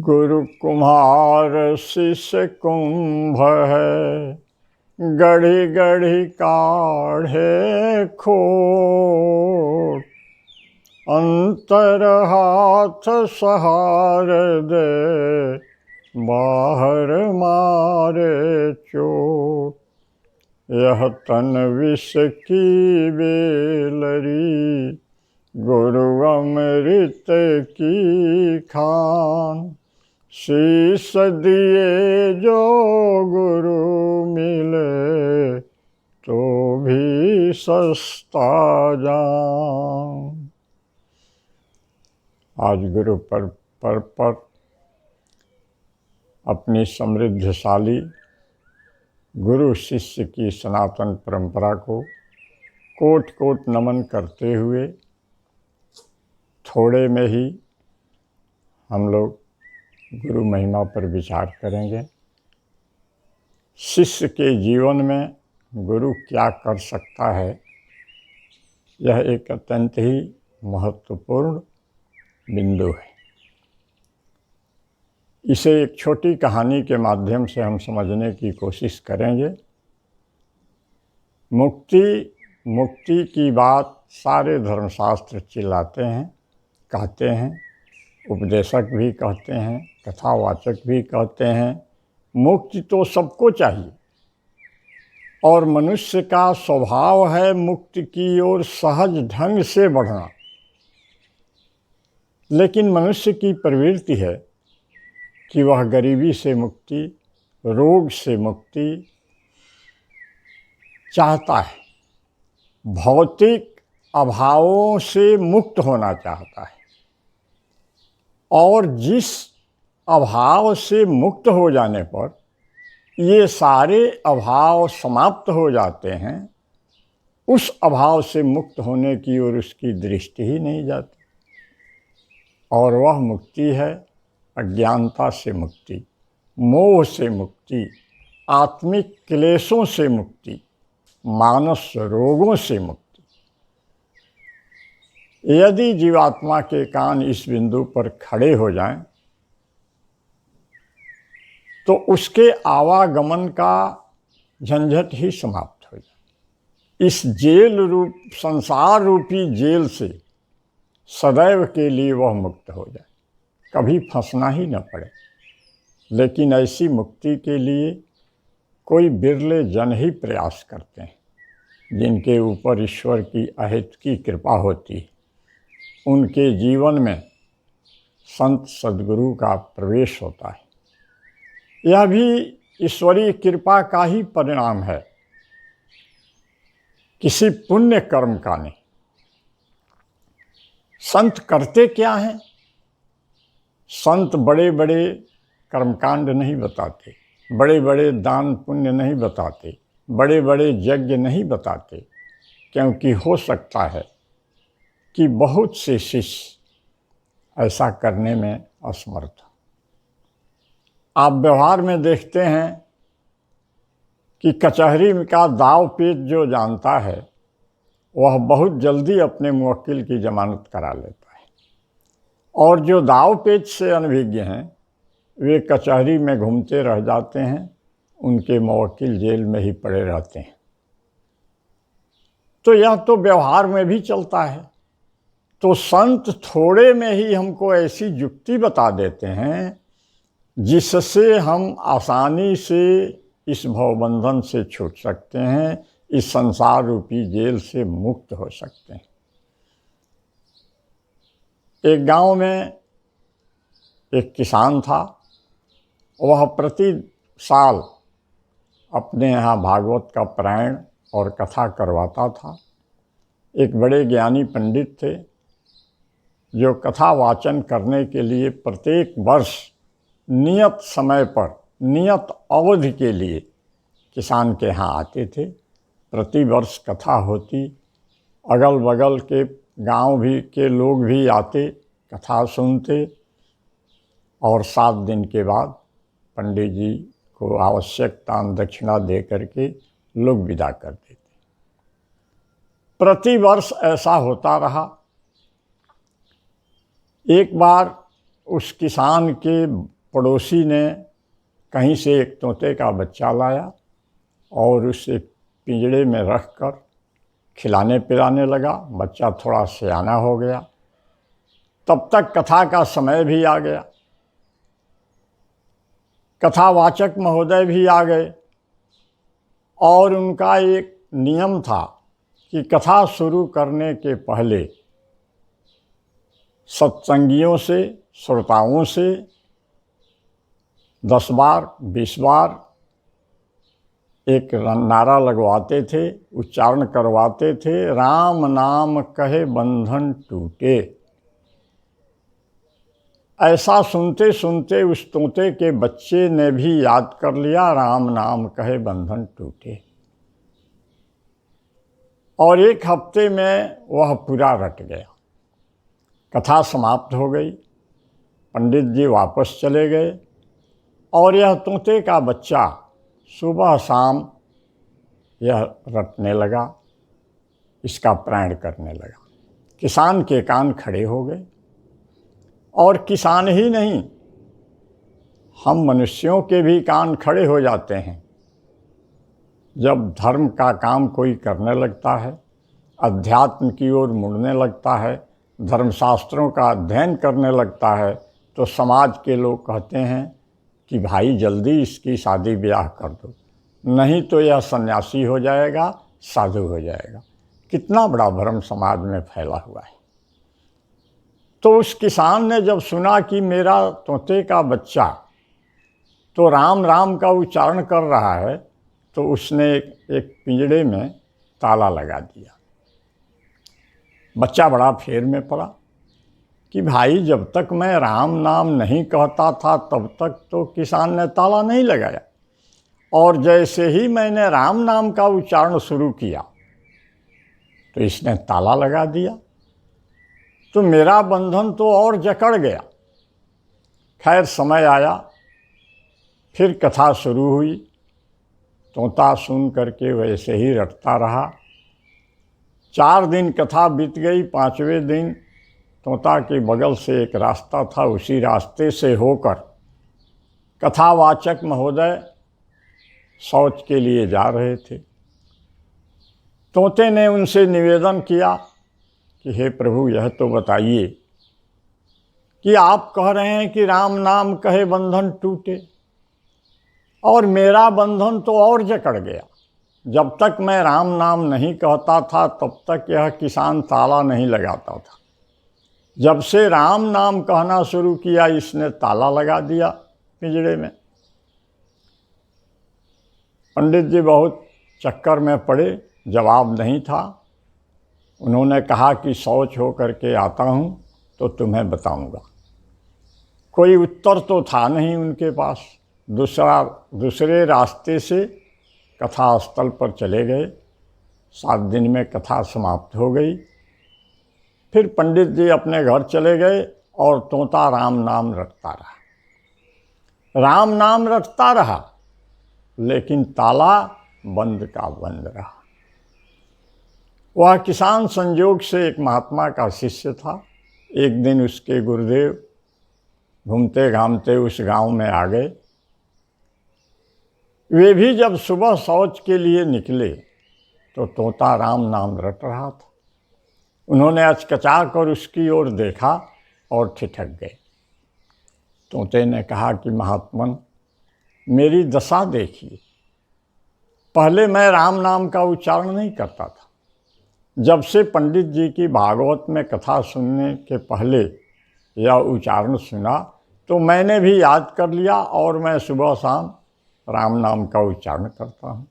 गुरु कुम्हार शिष्य कुंभ है, गढ़ी गढ़ी काढ़े खोट। अंतर हाथ सहार दे, बाहर मारे चोट। यह तन विष की बेलरी, गुरु अमृत की खान। शीश दिए जो गुरु मिले, तो भी सस्ता जान। आज गुरु पर्व पर अपनी समृद्धशाली गुरु शिष्य की सनातन परंपरा को कोट कोट नमन करते हुए थोड़े में ही हम लोग गुरु महिमा पर विचार करेंगे। शिष्य के जीवन में गुरु क्या कर सकता है, यह एक अत्यंत ही महत्वपूर्ण बिंदु है। इसे एक छोटी कहानी के माध्यम से हम समझने की कोशिश करेंगे। मुक्ति की बात सारे धर्मशास्त्र चिल्लाते हैं, कहते हैं, उपदेशक भी कहते हैं, कथावाचक भी कहते हैं। मुक्ति तो सबको चाहिए और मनुष्य का स्वभाव है मुक्ति की ओर सहज ढंग से बढ़ना। लेकिन मनुष्य की प्रवृत्ति है कि वह गरीबी से मुक्ति, रोग से मुक्ति चाहता है, भौतिक अभावों से मुक्त होना चाहता है। और जिस अभाव से मुक्त हो जाने पर ये सारे अभाव समाप्त हो जाते हैं, उस अभाव से मुक्त होने की ओर उसकी दृष्टि ही नहीं जाती। और वह मुक्ति है अज्ञानता से मुक्ति, मोह से मुक्ति, आत्मिक क्लेशों से मुक्ति, मानस रोगों से मुक्ति। यदि जीवात्मा के कान इस बिंदु पर खड़े हो जाएं, तो उसके आवागमन का झंझट ही समाप्त हो जाए। इस जेल रूप संसार रूपी जेल से सदैव के लिए वह मुक्त हो जाए, कभी फंसना ही न पड़े। लेकिन ऐसी मुक्ति के लिए कोई बिरले जन ही प्रयास करते हैं, जिनके ऊपर ईश्वर की अहेतुकी कृपा होती है। उनके जीवन में संत सद्गुरु का प्रवेश होता है। यह भी ईश्वरीय कृपा का ही परिणाम है, किसी पुण्य कर्म का नहीं। संत करते क्या हैं? संत बड़े बड़े कर्मकांड नहीं बताते, बड़े बड़े दान पुण्य नहीं बताते, बड़े बड़े यज्ञ नहीं बताते, क्योंकि हो सकता है कि बहुत से शिष्य ऐसा करने में असमर्थ। आप व्यवहार में देखते हैं कि कचहरी का दाव पेच जो जानता है, वह बहुत जल्दी अपने मुवक्किल की जमानत करा लेता है। और जो दाव पेच से अनभिज्ञ हैं, वे कचहरी में घूमते रह जाते हैं, उनके मुवक्किल जेल में ही पड़े रहते हैं। तो यह तो व्यवहार में भी चलता है। तो संत थोड़े में ही हमको ऐसी युक्ति बता देते हैं जिससे हम आसानी से इस भवबंधन से छूट सकते हैं, इस संसार रूपी जेल से मुक्त हो सकते हैं। एक गांव में एक किसान था। वह प्रति साल अपने यहाँ भागवत का पारायण और कथा करवाता था। एक बड़े ज्ञानी पंडित थे जो कथा वाचन करने के लिए प्रत्येक वर्ष नियत समय पर, नियत अवधि के लिए किसान के यहाँ आते थे। प्रति वर्ष कथा होती, अगल बगल के गांव भी के लोग भी आते, कथा सुनते, और 7 दिन के बाद पंडित जी को आवश्यक दान दक्षिणा दे करके लोग विदा कर देते। प्रतिवर्ष ऐसा होता रहा। एक बार उस किसान के पड़ोसी ने कहीं से एक तोते का बच्चा लाया और उसे पिंजड़े में रख कर खिलाने पिलाने लगा। बच्चा थोड़ा सयाना हो गया, तब तक कथा का समय भी आ गया। कथावाचक महोदय भी आ गए और उनका एक नियम था कि कथा शुरू करने के पहले सत्संगियों से, श्रोताओं से 10 बार 20 बार एक नारा लगवाते थे, उच्चारण करवाते थे, राम नाम कहे बंधन टूटे। ऐसा सुनते सुनते उस तोते के बच्चे ने भी याद कर लिया, राम नाम कहे बंधन टूटे। और 1 हफ्ते में वह पूरा रट गया। कथा समाप्त हो गई, पंडित जी वापस चले गए और यह तोते का बच्चा सुबह शाम यह रटने लगा, इसका प्राण करने लगा। किसान के कान खड़े हो गए। और किसान ही नहीं, हम मनुष्यों के भी कान खड़े हो जाते हैं जब धर्म का काम कोई करने लगता है, अध्यात्म की ओर मुड़ने लगता है, धर्मशास्त्रों का अध्ययन करने लगता है, तो समाज के लोग कहते हैं कि भाई जल्दी इसकी शादी ब्याह कर दो, नहीं तो यह सन्यासी हो जाएगा, साधु हो जाएगा। कितना बड़ा भ्रम समाज में फैला हुआ है। तो उस किसान ने जब सुना कि मेरा तोते का बच्चा तो राम राम का उच्चारण कर रहा है, तो उसने एक पिंजड़े में ताला लगा दिया। बच्चा बड़ा फेर में पड़ा कि भाई जब तक मैं राम नाम नहीं कहता था तब तक तो किसान ने ताला नहीं लगाया, और जैसे ही मैंने राम नाम का उच्चारण शुरू किया तो इसने ताला लगा दिया, तो मेरा बंधन तो और जकड़ गया। खैर समय आया, फिर कथा शुरू हुई। तोता सुन करके वैसे ही रटता रहा। 4 दिन कथा बीत गई। 5वें दिन तोता के बगल से एक रास्ता था, उसी रास्ते से होकर कथावाचक महोदय शौच के लिए जा रहे थे। तोते ने उनसे निवेदन किया कि हे प्रभु, यह तो बताइए कि आप कह रहे हैं कि राम नाम कहे बंधन टूटे, और मेरा बंधन तो और जकड़ गया। जब तक मैं राम नाम नहीं कहता था तब तक यह किसान ताला नहीं लगाता था। जब से राम नाम कहना शुरू किया इसने ताला लगा दिया पिंजड़े में। पंडित जी बहुत चक्कर में पड़े, जवाब नहीं था। उन्होंने कहा कि शौच हो करके आता हूँ तो तुम्हें बताऊँगा। कोई उत्तर तो था नहीं उनके पास। दूसरे रास्ते से कथा स्थल पर चले गए। 7 दिन में कथा समाप्त हो गई। फिर पंडित जी अपने घर चले गए और तोता राम नाम रटता रहा। राम नाम रटता रहा, लेकिन ताला बंद का बंद रहा। वह किसान संयोग से एक महात्मा का शिष्य था। एक दिन उसके गुरुदेव घूमते घामते उस गांव में आ गए। वे भी जब सुबह शौच के लिए निकले तो तोता राम नाम रट रहा था। उन्होंने अचकचा कर उसकी ओर देखा और ठिठक गए। तोते ने कहा कि महात्मन, मेरी दशा देखिए। पहले मैं राम नाम का उच्चारण नहीं करता था। जब से पंडित जी की भागवत में कथा सुनने के पहले यह उच्चारण सुना तो मैंने भी याद कर लिया और मैं सुबह शाम राम नाम का उच्चारण करता हूँ।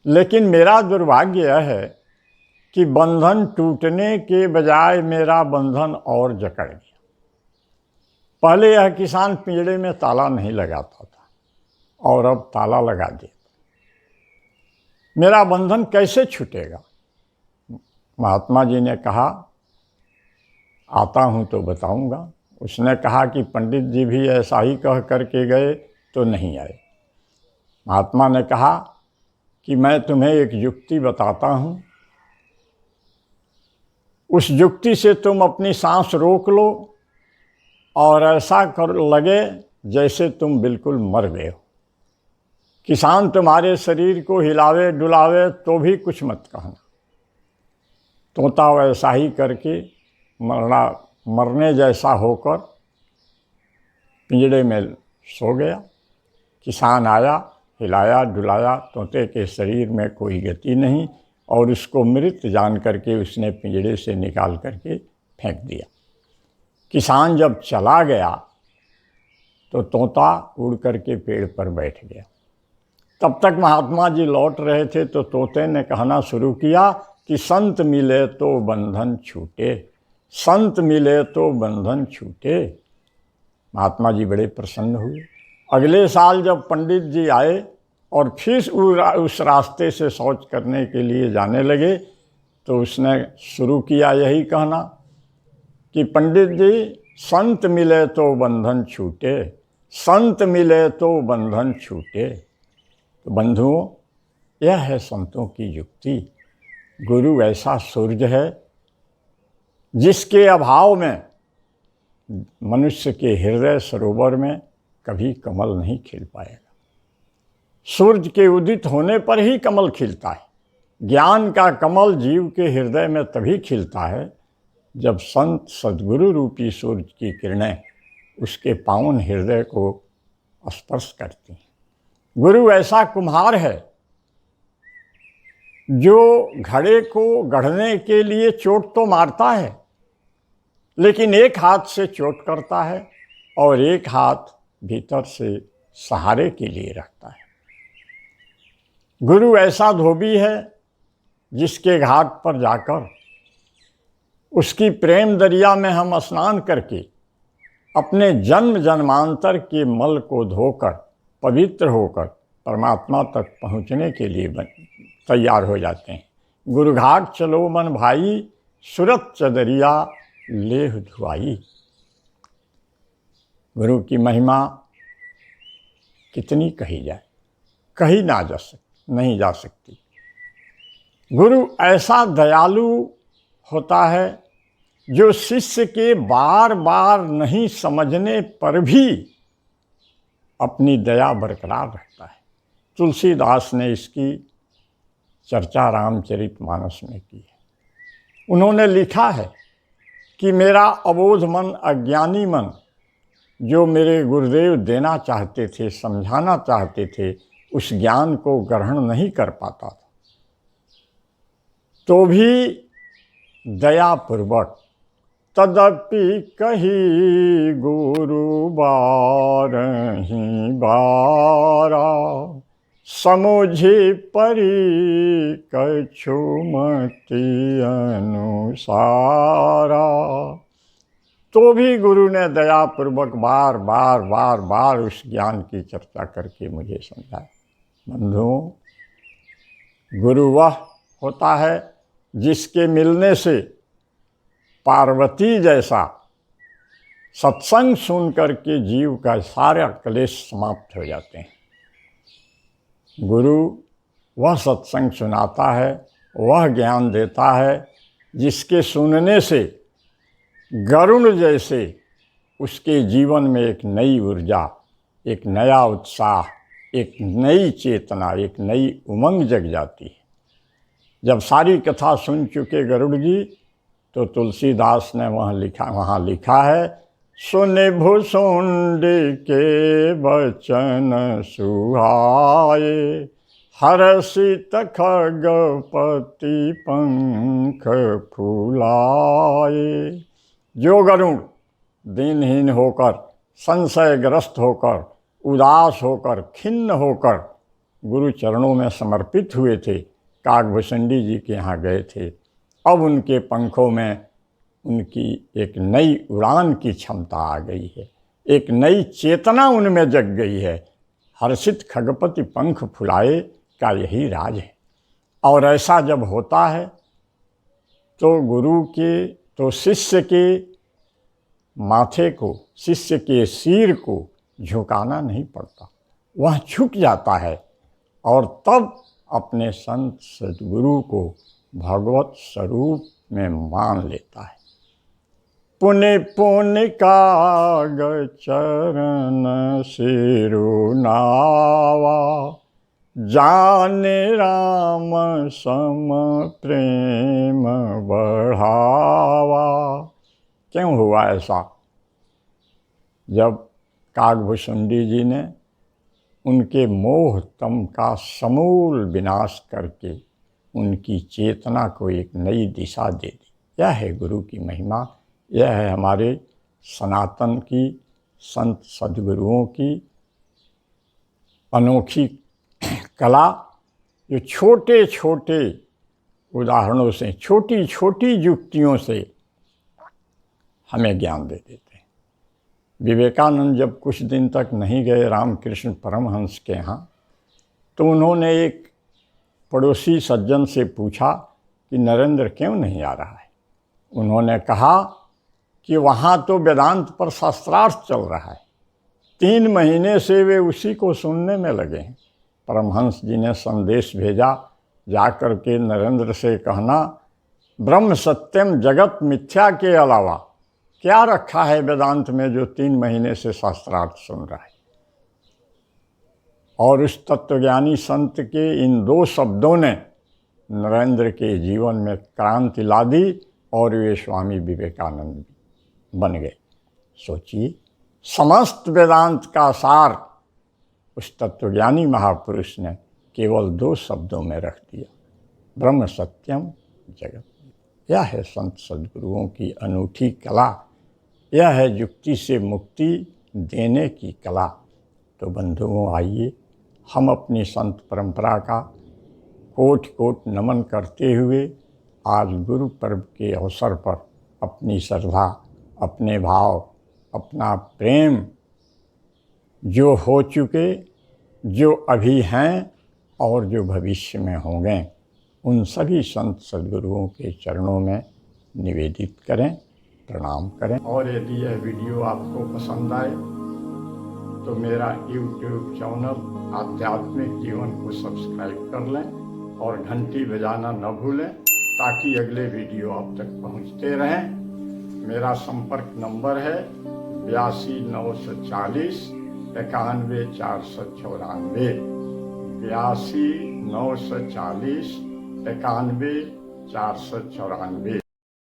लेकिन मेरा दुर्भाग्य यह है कि बंधन टूटने के बजाय मेरा बंधन और जकड़ गया। पहले यह किसान पिंजड़े में ताला नहीं लगाता था और अब ताला लगा दिया। मेरा बंधन कैसे छूटेगा? महात्मा जी ने कहा, आता हूँ तो बताऊँगा। उसने कहा कि पंडित जी भी ऐसा ही कह करके गए तो नहीं आए। महात्मा ने कहा कि मैं तुम्हें एक युक्ति बताता हूँ, उस युक्ति से तुम अपनी सांस रोक लो और ऐसा कर लगे जैसे तुम बिल्कुल मर गए हो। किसान तुम्हारे शरीर को हिलावे डुलावे तो भी कुछ मत कहना। तोता वैसा ही करके मरने जैसा होकर पिंजड़े में सो गया। किसान आया, हिलाया डुलाया, तोते के शरीर में कोई गति नहीं और उसको मृत जान करके उसने पिंजड़े से निकाल करके फेंक दिया। किसान जब चला गया तो तोता उड़ करके पेड़ पर बैठ गया। तब तक महात्मा जी लौट रहे थे तो तोते ने कहना शुरू किया कि संत मिले तो बंधन छूटे, संत मिले तो बंधन छूटे। महात्मा जी बड़े प्रसन्न हुए। अगले साल जब पंडित जी आए और फिर उस रास्ते से शौच करने के लिए जाने लगे तो उसने शुरू किया यही कहना कि पंडित जी संत मिले तो बंधन छूटे, संत मिले तो बंधन छूटे। तो बंधुओं, यह है संतों की युक्ति। गुरु ऐसा सूर्य है जिसके अभाव में मनुष्य के हृदय सरोवर में कभी कमल नहीं खिल पाएगा। सूर्य के उदित होने पर ही कमल खिलता है। ज्ञान का कमल जीव के हृदय में तभी खिलता है जब संत सद्गुरु रूपी सूर्य की किरणें उसके पावन हृदय को स्पर्श करती हैं। गुरु ऐसा कुम्हार है जो घड़े को गढ़ने के लिए चोट तो मारता है, लेकिन एक हाथ से चोट करता है और एक हाथ भीतर से सहारे के लिए रखता है। गुरु ऐसा धोबी है जिसके घाट पर जाकर उसकी प्रेम दरिया में हम स्नान करके अपने जन्म जन्मांतर के मल को धोकर पवित्र होकर परमात्मा तक पहुँचने के लिए तैयार हो जाते हैं। गुरु घाट चलो मन भाई, सुरत चदरिया लेह धुआई। गुरु की महिमा कितनी कही जाए, कही नहीं जा सकती। गुरु ऐसा दयालु होता है जो शिष्य के बार बार नहीं समझने पर भी अपनी दया बरकरार रखता है। तुलसीदास ने इसकी चर्चा रामचरितमानस में की है। उन्होंने लिखा है कि मेरा अबोध मन, अज्ञानी मन, जो मेरे गुरुदेव देना चाहते थे, समझाना चाहते थे, उस ज्ञान को ग्रहण नहीं कर पाता था, तो भी दयापूर्वक तदपि कही गुरु बारहि बारा, समुझि परि कछुमति अनुसारा। तो भी गुरु ने दयापूर्वक बार बार उस ज्ञान की चर्चा करके मुझे समझाया। बंधुओं, गुरु वह होता है जिसके मिलने से पार्वती जैसा सत्संग सुन करके जीव का सारा क्लेश समाप्त हो जाते हैं। गुरु वह सत्संग सुनाता है, वह ज्ञान देता है जिसके सुनने से गरुड़ जैसे उसके जीवन में एक नई ऊर्जा, एक नया उत्साह, एक नई चेतना, एक नई उमंग जग जाती है। जब सारी कथा सुन चुके गरुड़ जी तो तुलसीदास ने वहाँ लिखा है, सुने भुसुंड के वचन सुहाए, हर्षित खगपति पंख फूलाए। जो गरुड़ दीनहीन होकर, संशयग्रस्त होकर, उदास होकर, खिन्न होकर गुरु चरणों में समर्पित हुए थे, काकभूषुंडी जी के यहाँ गए थे, अब उनके पंखों में उनकी एक नई उड़ान की क्षमता आ गई है, एक नई चेतना उनमें जग गई है। हर्षित खगपति पंख फुलाए का यही राज है। और ऐसा जब होता है तो गुरु के, तो शिष्य के माथे को, शिष्य के सिर को झुकाना नहीं पड़ता, वह झुक जाता है और तब अपने संत सद्गुरु को भगवत स्वरूप में मान लेता है। पुनि पुनि काग चरण सिरुनावा, जाने राम सम प्रेम बढ़ावा। क्यों हुआ ऐसा? जब कागभूषुंडी जी ने उनके मोह तम का समूल विनाश करके उनकी चेतना को एक नई दिशा दे दी। यह है गुरु की महिमा, यह है हमारे सनातन की, संत सद्गुरुओं की अनोखी कला, जो छोटे छोटे उदाहरणों से, छोटी छोटी युक्तियों से हमें ज्ञान दे देते हैं। विवेकानंद जब कुछ दिन तक नहीं गए रामकृष्ण परमहंस के यहाँ, तो उन्होंने एक पड़ोसी सज्जन से पूछा कि नरेंद्र क्यों नहीं आ रहा है। उन्होंने कहा कि वहाँ तो वेदांत पर शास्त्रार्थ चल रहा है, 3 महीने से वे उसी को सुनने में लगे हैं। परमहंस जी ने संदेश भेजा, जाकर के नरेंद्र से कहना, ब्रह्म सत्यम जगत मिथ्या के अलावा क्या रखा है वेदांत में जो 3 महीने से शास्त्रार्थ सुन रहा है। और उस तत्वज्ञानी संत के इन 2 शब्दों ने नरेंद्र के जीवन में क्रांति ला दी और वे स्वामी विवेकानंद बन गए। सोचिए, समस्त वेदांत का सार उस तत्वज्ञानी महापुरुष ने केवल 2 शब्दों में रख दिया, ब्रह्म सत्यम जगत। यह है संत सद्गुरुओं की अनूठी कला, यह है युक्ति से मुक्ति देने की कला। तो बंधुओं, आइए हम अपनी संत परंपरा का कोटि कोटि नमन करते हुए आज गुरु पर्व के अवसर पर अपनी श्रद्धा, अपने भाव, अपना प्रेम जो हो चुके, जो अभी हैं और जो भविष्य में होंगे, उन सभी संत सद्गुरुओं के चरणों में निवेदित करें, प्रणाम करें। और यदि यह वीडियो आपको पसंद आए तो मेरा YouTube चैनल आध्यात्मिक जीवन को सब्सक्राइब कर लें और घंटी बजाना न भूलें, ताकि अगले वीडियो आप तक पहुंचते रहें। मेरा संपर्क नंबर है 82 940 91 494, 82 940 91 494।